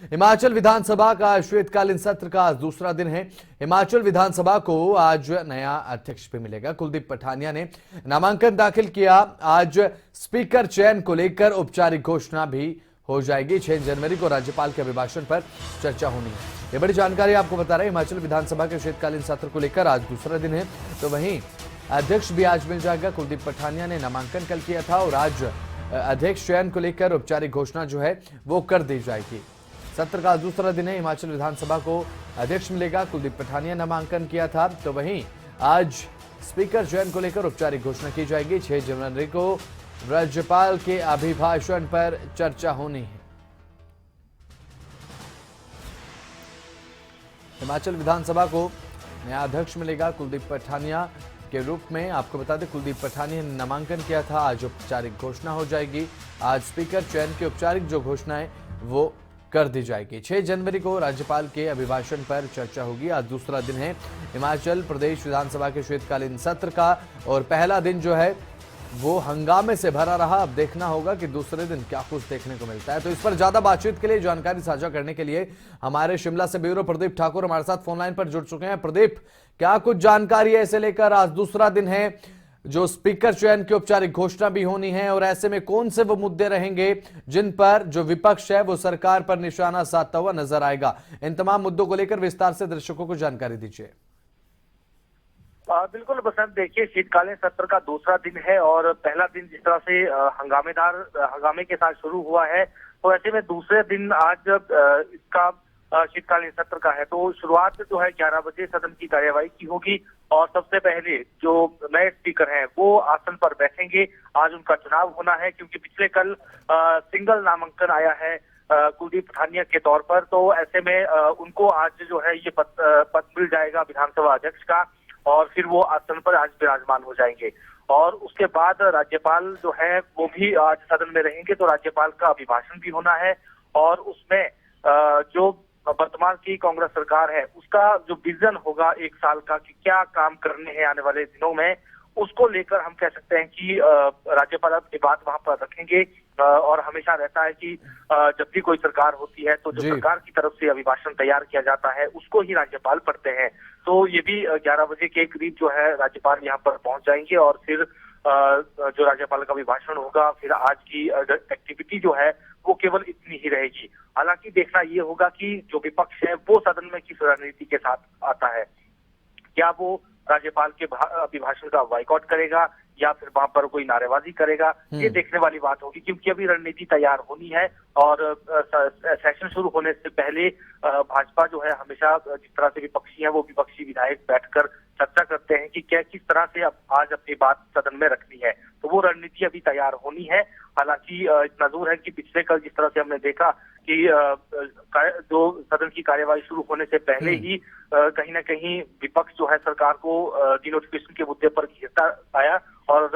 हिमाचल विधानसभा का शीतकालीन सत्र का आज दूसरा दिन है। हिमाचल विधानसभा को आज नया अध्यक्ष भी मिलेगा। कुलदीप पठानिया ने नामांकन दाखिल किया। आज स्पीकर चयन को लेकर औपचारिक घोषणा भी हो जाएगी। 6 जनवरी को राज्यपाल के अभिभाषण पर चर्चा होनी है। ये बड़ी जानकारी आपको बता रहे हैं। हिमाचल विधानसभा के शीतकालीन सत्र को लेकर आज दूसरा दिन है, तो वहीं अध्यक्ष भी आज मिल जाएगा। कुलदीप पठानिया ने नामांकन कल किया था और आज अध्यक्ष चयन को लेकर औपचारिक घोषणा जो है वो कर दी जाएगी। सत्र का दूसरा दिन है। हिमाचल विधानसभा को अध्यक्ष मिलेगा। कुलदीप पठानिया नामांकन किया था, तो वहीं आज स्पीकर चयन को लेकर औपचारिक घोषणा की जाएगी। 6 जनवरी को राज्यपाल के अभिभाषण पर चर्चा होनी है। हिमाचल विधानसभा को नया अध्यक्ष मिलेगा कुलदीप पठानिया के रूप में। आपको बता दें, कुलदीप पठानिया ने नामांकन किया था। आज औपचारिक घोषणा हो जाएगी। आज स्पीकर चयन की औपचारिक जो घोषणा है वो कर दी जाएगी। 6 जनवरी को राज्यपाल के अभिभाषण पर चर्चा होगी। आज दूसरा दिन है हिमाचल प्रदेश विधानसभा के शीतकालीन सत्र का और पहला दिन जो है वो हंगामे से भरा रहा। अब देखना होगा कि दूसरे दिन क्या कुछ देखने को मिलता है। तो इस पर ज्यादा बातचीत के लिए, जानकारी साझा करने के लिए हमारे शिमला से ब्यूरो प्रदीप ठाकुर हमारे साथ फोन लाइन पर जुड़ चुके हैं। प्रदीप, क्या कुछ जानकारी है इसे लेकर? आज दूसरा दिन है, जो स्पीकर चयन की औपचारिक घोषणा भी होनी है, और ऐसे में कौन से वो मुद्दे रहेंगे जिन पर जो विपक्ष है वो सरकार पर निशाना साधता हुआ नजर आएगा? इन तमाम मुद्दों को लेकर विस्तार से दर्शकों को जानकारी दीजिए। बिल्कुल बसंत, देखिए शीतकालीन सत्र का दूसरा दिन है और पहला दिन जिस तरह से हंगामे के साथ शुरू हुआ है, तो ऐसे में दूसरे दिन आज इसका शीतकालीन सत्र का है। तो शुरुआत जो है 11 बजे सदन की कार्यवाही की होगी और सबसे पहले जो नए स्पीकर हैं वो आसन पर बैठेंगे। आज उनका चुनाव होना है, क्योंकि पिछले कल सिंगल नामांकन आया है कुलदीप पठानिया के तौर पर। तो ऐसे में उनको आज जो है ये पद मिल जाएगा विधानसभा अध्यक्ष का और फिर वो आसन पर आज विराजमान हो जाएंगे। और उसके बाद राज्यपाल जो है वो भी आज सदन में रहेंगे, तो राज्यपाल का अभिभाषण भी होना है और उसमें जो वर्तमान की कांग्रेस सरकार है उसका जो विजन होगा 1 साल का कि क्या काम करने हैं आने वाले दिनों में, उसको लेकर हम कह सकते हैं कि राज्यपाल अपनी बात वहां पर रखेंगे। और हमेशा रहता है कि जब भी कोई सरकार होती है तो जो सरकार की तरफ से अभिभाषण तैयार किया जाता है उसको ही राज्यपाल पढ़ते हैं। तो ये भी 11 बजे के करीब जो है राज्यपाल यहाँ पर पहुंच जाएंगे और फिर जो राज्यपाल का अभिभाषण होगा, फिर आज की एक्टिविटी जो है वो केवल इतनी ही रहेगी। हालांकि देखना ये होगा कि जो विपक्ष है वो सदन में किस रणनीति के साथ आता है। क्या वो राज्यपाल के अभिभाषण का बाइकआउट करेगा या फिर वहां पर कोई नारेबाजी करेगा, ये देखने वाली बात होगी, क्योंकि अभी रणनीति तैयार होनी है। और सेशन शुरू होने से पहले भाजपा जो है हमेशा जिस तरह से विपक्षी है वो विपक्षी विधायक बैठकर चर्चा करते हैं कि क्या किस तरह से अब आज अपनी बात सदन में रखनी है। तो वो रणनीति अभी तैयार होनी है। हालांकि इतना जरूर है कि पिछले कल जिस तरह से हमने देखा कि जो सदन की कार्यवाही शुरू होने से पहले ही कहीं ना कहीं विपक्ष जो है सरकार को डिनोटिफिकेशन के मुद्दे पर घेरता आया और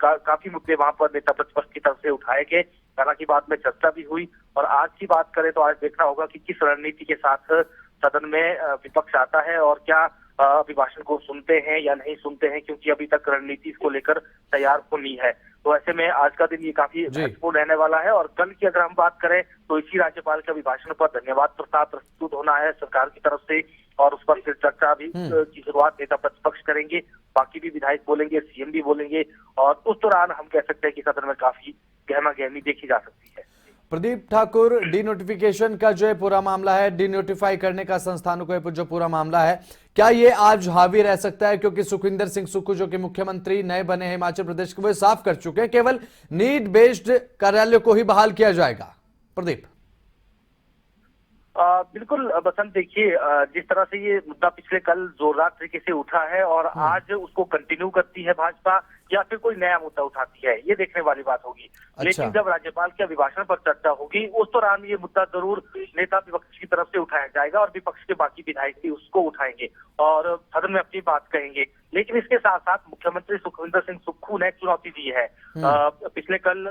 काफी मुद्दे वहां पर नेता प्रतिपक्ष की तरफ से उठाए गए। हालांकि बाद में चर्चा भी हुई। और आज की बात करें तो आज देखना होगा कि किस रणनीति के साथ सदन में विपक्ष आता है और क्या अभिभाषण को सुनते हैं या नहीं सुनते हैं, क्योंकि अभी तक रणनीति इसको लेकर तैयार होनी है। तो ऐसे में आज का दिन ये काफी महत्वपूर्ण रहने वाला है। और कल की अगर हम बात करें तो इसी राज्यपाल के अभिभाषण पर धन्यवाद प्रस्ताव प्रस्तुत होना है सरकार की तरफ से और उस पर फिर चर्चा भी की शुरुआत नेता प्रतिपक्ष करेंगे, बाकी भी विधायक बोलेंगे, सीएम भी बोलेंगे और उस दौरान हम कह सकते हैं कि सदन में काफी गहमा गहमी देखी जा सकती है। प्रदीप ठाकुर, डिनोटिफिकेशन का जो है पूरा मामला है, डिनोटिफाई करने का संस्थानों को जो पूरा मामला है, क्या ये आज हावी रह सकता है? क्योंकि सुखविंदर सिंह सुक्खू जो कि मुख्यमंत्री नए बने हैं हिमाचल प्रदेश के, वो साफ कर चुके हैं केवल नीड बेस्ड कार्यालय को ही बहाल किया जाएगा। प्रदीप, बिल्कुल बसंत, देखिए जिस तरह से ये मुद्दा पिछले कल जोरदार तरीके से उठा है और आज उसको कंटिन्यू करती है भाजपा या फिर कोई नया मुद्दा उठाती है, ये देखने वाली बात होगी। लेकिन जब राज्यपाल के अभिभाषण पर चर्चा होगी उस दौरान ये मुद्दा जरूर नेता विपक्ष की तरफ से उठाया जाएगा और विपक्ष के बाकी विधायक भी उसको उठाएंगे और सदन में अपनी बात कहेंगे। लेकिन इसके साथ साथ मुख्यमंत्री सुखविंदर सिंह सुक्खू ने चुनौती दी है। पिछले कल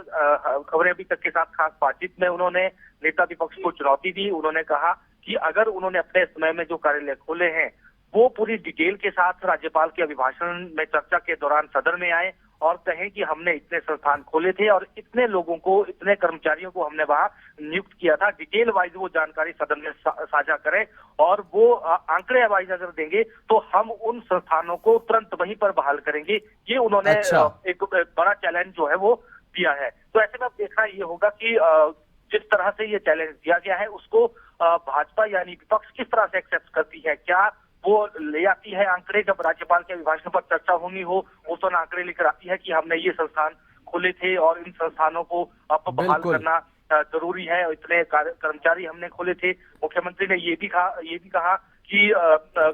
खबरें अभी तक के साथ खास बातचीत में उन्होंने नेता विपक्ष को चुनौती दी। उन्होंने कहा कि अगर उन्होंने अपने समय में जो कार्यालय खोले हैं वो पूरी डिटेल के साथ राज्यपाल के अभिभाषण में चर्चा के दौरान सदन में आए और कहें कि हमने इतने संस्थान खोले थे और इतने लोगों को, इतने कर्मचारियों को हमने वहां नियुक्त किया था। डिटेल वाइज वो जानकारी सदन में साझा करें और वो आंकड़े वाइज अगर देंगे तो हम उन संस्थानों को तुरंत वहीं पर बहाल करेंगे। ये उन्होंने अच्छा। एक बड़ा चैलेंज जो है वो दिया है। तो ऐसे में अब देखना ये होगा कि जिस तरह से ये चैलेंज दिया गया है उसको भाजपा यानी विपक्ष किस तरह से एक्सेप्ट करती है। क्या वो ले आती है आंकड़े, जब राज्यपाल के अभिभाषण पर चर्चा होनी हो उस वक्त आंकड़े लेकर आती है कि हमने ये संस्थान खोले थे और इन संस्थानों को अब बहाल बिल्कुल। करना जरूरी है, इतने कर्मचारी हमने खोले थे। मुख्यमंत्री ने ये भी कहा कि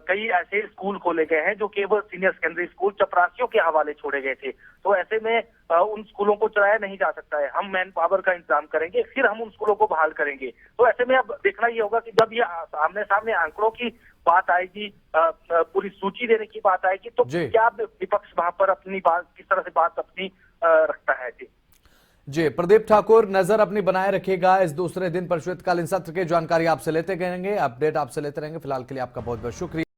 कई ऐसे स्कूल खोले गए हैं जो केवल सीनियर सेकेंडरी स्कूल चपरासियों के हवाले छोड़े गए थे। तो ऐसे में उन स्कूलों को चलाया नहीं जा सकता है। हम मैन पावर का इंतजाम करेंगे, फिर हम उन स्कूलों को बहाल करेंगे। तो ऐसे में अब देखना ये होगा कि जब ये आमने सामने आंकड़ों की बात आएगी, पूरी सूची देने की बात आएगी, तो क्या विपक्ष वहां पर अपनी बात किस तरह से बात अपनी रखता है। जी प्रदीप ठाकुर, नजर अपनी बनाए रखिएगा इस दूसरे दिन पर शीतकालीन सत्र की जानकारी आपसे लेते रहेंगे, अपडेट आपसे लेते रहेंगे। फिलहाल के लिए आपका बहुत बहुत शुक्रिया।